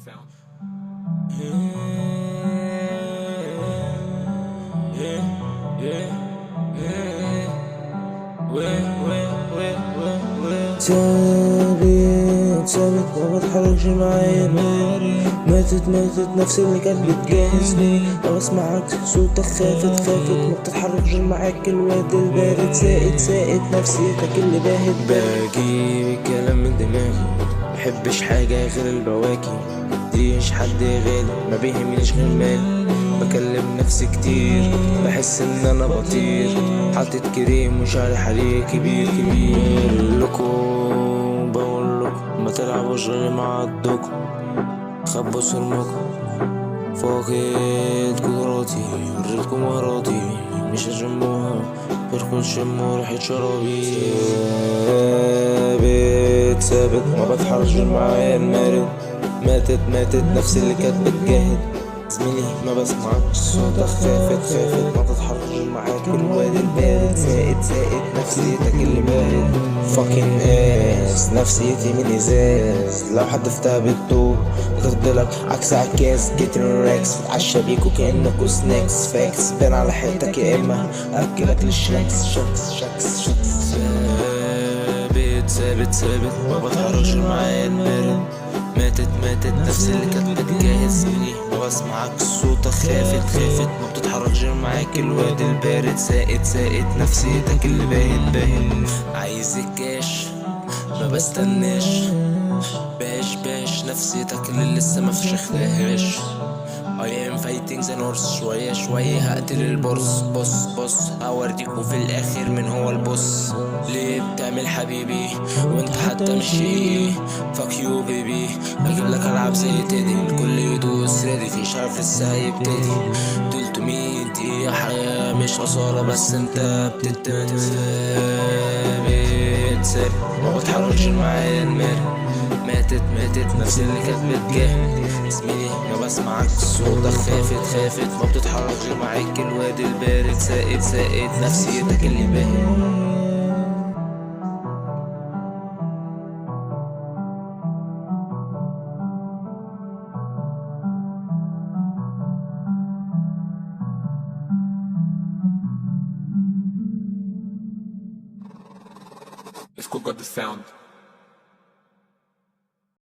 ثابت ثابت ما بتحركش معايا. ماتت نفسي اللي كانت بتجهزني. ما بسمعك صوتك خافت ما بتتحركش معاك. الواد البارد سائد نفسيتك اللي باهت. بجيب الكلام من دماغي، محبش حاجة غير البواكي. مديش حد غالي، ما بيهمنيش غير مالي. بكلم نفسي كتير، بحس ان انا بطير. حاطط كريم وشعري حريق كبير. بقولكم ما تلعبوش غير مع عدكم. خبوا سرمكم، فاقد قدراتي. وريتكم مهاراتي، مش هتشموها غيركم تشموا ريحة شرابي. ثابت ما بتحركش معايا. المارد ماتت نفسي اللي كانت بتجاهد. زميلي ما بسمعك صوتك خافت ما تتحركش معاك. الواد البارد سائد نفسيتك اللي بارد. فاكين اس نفسيتي من ازاز. لو حد فتح بالطوب بتفضلك عكس عكاز. جيت الراكس بتعشى بيكو كأنكوا سناكس. فاكس بان على حياتك يا اما اكلك للشكس. شكس ثابت ما بتحركش معايا. المارد ماتت نفسي اللي كانت بتجهز مني. ما بسمعك صوتك خافت ما بتتحركش معاك. الواد البارد سائد نفسيتك اللي باهت. عايز الكاش ما بستناش. باش نفسيتك اللي لسه ما فشختهاش. I am fighting the north. شوية هقتل البورس. بص هوريكوا في الاخر من هو البوس. ليه بتعمل حبيبي وانت حتى مش ايه؟ fuck you baby. بجيبلك العب زي تاني، الكل يدوس ريدي. فيش عارف لسه هيبتدي. 300 دقيقة حياة مش خسارة، بس انت ثابت ما بتحركش معايا. المارد ماتت نفسي اللي كانت بتجاهد. زميلي ما بسمعك صوتك خافت ما بتتحركش معاك. الواد البارد سائد نفسيتك اللي باهت. Let's go got the sound.